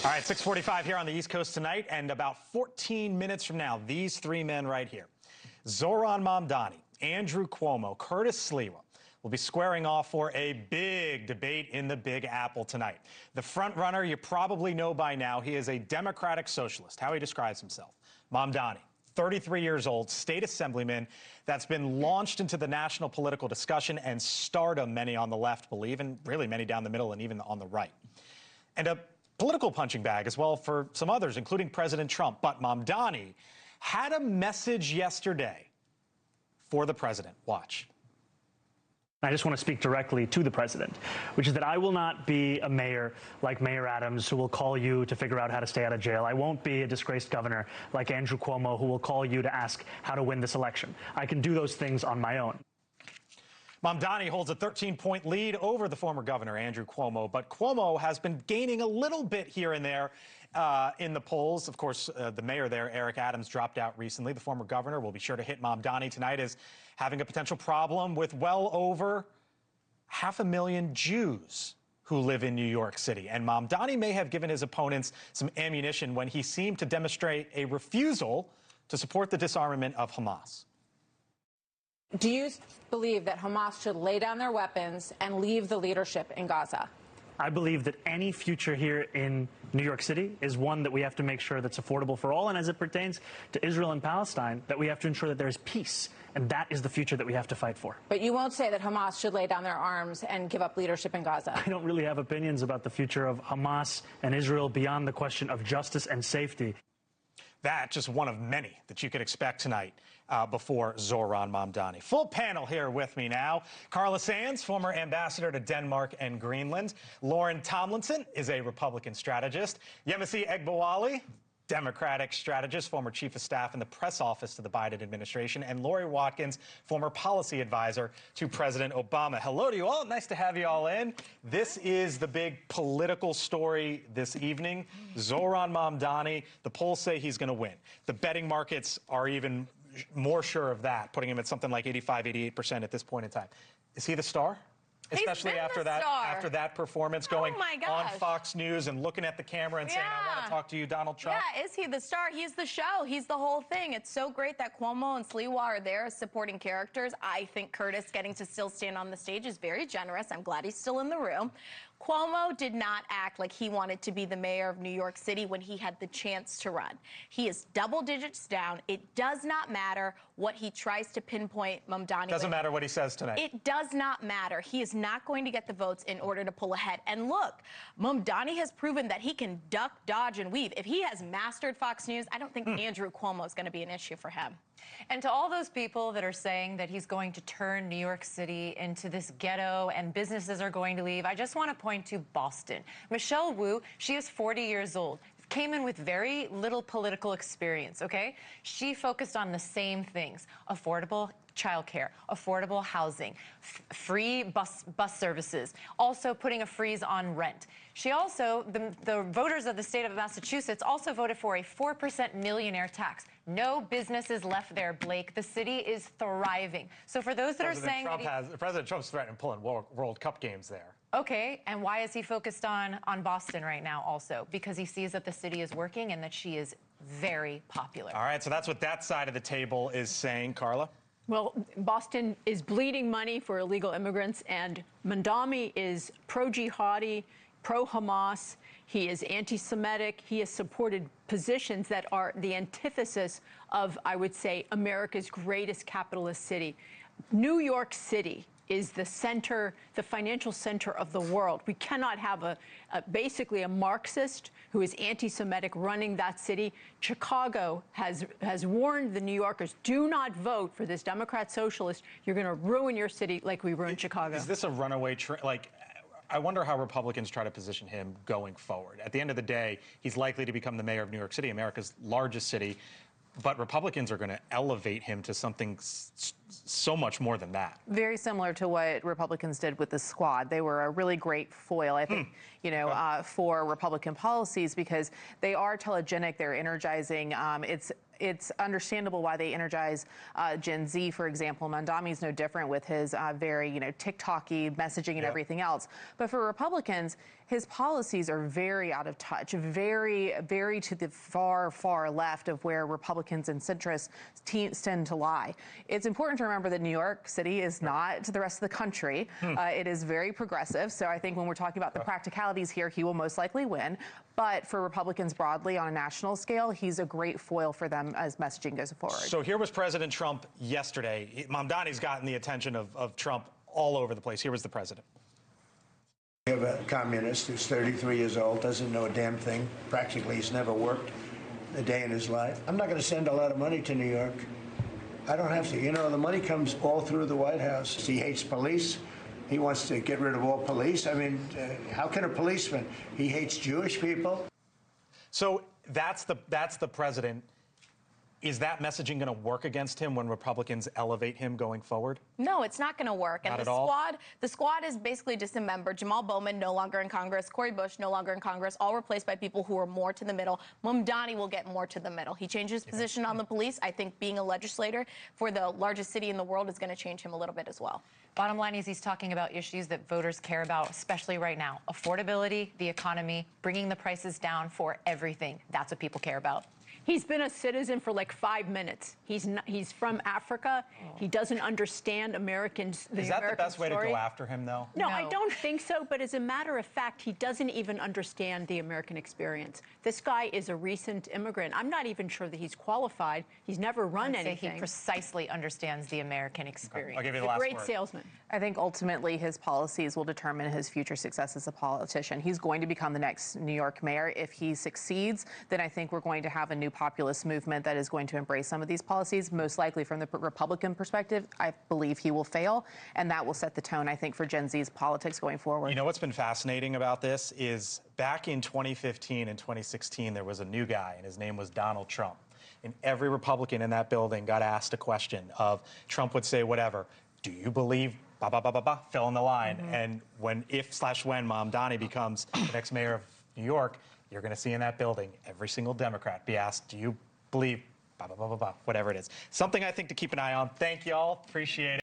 All right, 6:45 here on the East Coast tonight, and about 14 minutes from now, these three men right here, Zohran Mamdani, Andrew Cuomo, Curtis Sliwa, will be squaring off for a big debate in the Big Apple tonight. The front runner you probably know by now. He is a Democratic socialist, how he describes himself. Mamdani, 33 years old, state assemblyman that's been launched into the national political discussion and stardom, many on the left believe, and really many down the middle and even on the right. And a political punching bag as well for some others, including President Trump. But Mamdani had a message yesterday for the president. Watch. I just want to speak directly to the president, which is that I will not be a mayor like Mayor Adams who will call you to figure out how to stay out of jail. I won't be a disgraced governor like Andrew Cuomo who will call you to ask how to win this election. I can do those things on my own. Mamdani holds a 13-point lead over the former governor, Andrew Cuomo, but Cuomo has been gaining a little bit here and there in the polls. Of course, the mayor there, Eric Adams, dropped out recently. The former governor will be sure to hit Mamdani tonight as having a potential problem with well over 500,000 Jews who live in New York City. And Mamdani may have given his opponents some ammunition when he seemed to demonstrate a refusal to support the disarmament of Hamas. Do you believe that Hamas should lay down their weapons and leave the leadership in Gaza? I believe that any future here in New York City is one that we have to make sure that's affordable for all. And as it pertains to Israel and Palestine, that we have to ensure that there is peace. And that is the future that we have to fight for. But you won't say that Hamas should lay down their arms and give up leadership in Gaza. I don't really have opinions about the future of Hamas and Israel beyond the question of justice and safety. That's just one of many that you could expect tonight before Zohran Mamdani. Full panel here with me now. Carla Sands, former ambassador to Denmark and Greenland. Lauren Tomlinson is a Republican strategist. Yemisi Egbewole, Democratic strategist, former chief of staff in the press office to the Biden administration, and Laurie Watkins, former policy advisor to President Obama. Hello to you all. Nice to have you all in. This is the big political story this evening. Zohran Mamdani, the polls say he's going to win. The betting markets are even more sure of that, putting him at something like 85, 88% at this point in time. Is he the star? Especially after that performance going on Fox News and looking at the camera and saying, I want to talk to you, Donald Trump. Yeah, is he the star? He's the show. He's the whole thing. It's so great that Cuomo and Sliwa are there as supporting characters. I think Curtis getting to still stand on the stage is very generous. I'm glad he's still in the room. Cuomo did not act like he wanted to be the mayor of New York City when he had the chance to run. He is double digits down. It does not matter what he tries to pinpoint Mamdani. Doesn't matter what he says tonight. It does not matter. He is not going to get the votes in order to pull ahead. And look, Mamdani has proven that he can duck, dodge, and weave. If he has mastered Fox News, I don't think Andrew Cuomo is going to be an issue for him. And to all those people that are saying that he's going to turn New York City into this ghetto and businesses are going to leave, I just want to point to Boston. Michelle Wu, she is 40 years old. Came in with very little political experience, okay? She focused on the same things: affordable childcare, affordable housing, free bus services, also putting a freeze on rent. She also, the voters of the state of Massachusetts also voted for a 4% millionaire tax. No businesses left there, Blake. The city is thriving. So for those that are saying President Trump's threatening pulling World Cup games there. Okay, and why is he focused on Boston right now also? Because he sees that the city is working and that she is very popular. All right, so that's what that side of the table is saying, Carla. Well, Boston is bleeding money for illegal immigrants, and Mamdani is pro-jihadi, pro-Hamas. He is anti-Semitic. He has supported positions that are the antithesis of, I would say, America's greatest capitalist city. New York City is the center, the financial center of the world. We cannot have basically a Marxist who is anti-Semitic running that city. Chicago has warned the New Yorkers, do not vote for this Democrat socialist. You're going to ruin your city like we ruined Chicago. Is this a runaway trend? Like, I wonder how Republicans try to position him going forward. At the end of the day, he's likely to become the mayor of New York City, America's largest city. But Republicans are going to elevate him to something so much more than that. Very similar to what Republicans did with the squad. They were a really great foil, I think, for Republican policies because they are telegenic, they're energizing. It's understandable why they energize Gen Z, for example. Mamdani's no different with his very, TikTok-y messaging and everything else. But for Republicans, his policies are very out of touch, very, very to the far, far left of where Republicans and centrists tend to lie. It's important to remember that New York City is not the rest of the country. It is very progressive. So I think when we're talking about the practicalities here, he will most likely win. But for Republicans broadly on a national scale, he's a great foil for them as messaging goes forward. So here was President Trump yesterday. Mamdani's gotten the attention of Trump all over the place. Here was the president. We have a communist who's 33 years old, doesn't know a damn thing. Practically, he's never worked a day in his life. I'm not going to send a lot of money to New York. I don't have to. The money comes all through the White House. He hates police. He wants to get rid of all police. I mean, how can a policeman? He hates Jewish people. So that's the president. Is that messaging going to work against him when Republicans elevate him going forward? No, it's not going to work. Not and at all? The squad is basically dismembered. Jamal Bowman no longer in Congress. Cori Bush no longer in Congress. All replaced by people who are more to the middle. Mamdani will get more to the middle. He changed his position on the police. I think being a legislator for the largest city in the world is going to change him a little bit as well. Bottom line is he's talking about issues that voters care about, especially right now. Affordability, the economy, bringing the prices down for everything. That's what people care about. He's been a citizen for like 5 minutes. He's from Africa. He doesn't understand Americans. Is that the best way to go after him, though? No, I don't think so. But as a matter of fact, he doesn't even understand the American experience. This guy is a recent immigrant. I'm not even sure that he's qualified. He's never run anything. He precisely understands the American experience. I'll give you the He's a last great word. salesman. I think ultimately his policies will determine his future success as a politician. He's going to become the next New York mayor. If he succeeds, then I think we're going to have a new populist movement that is going to embrace some of these policies. Most likely from the Republican perspective, I believe he will fail, and that will set the tone, I think, for Gen Z's politics going forward. You know what's been fascinating about this is back in 2015 and 2016, there was a new guy, and his name was Donald Trump. And every Republican in that building got asked a question of, Trump would say whatever, do you believe, ba ba ba ba ba, fill in the line. And when Mamdani becomes the next mayor of New York, you're going to see in that building every single Democrat be asked, do you believe, ba ba ba ba ba, whatever it is. Something I think to keep an eye on. Thank you all. Appreciate it.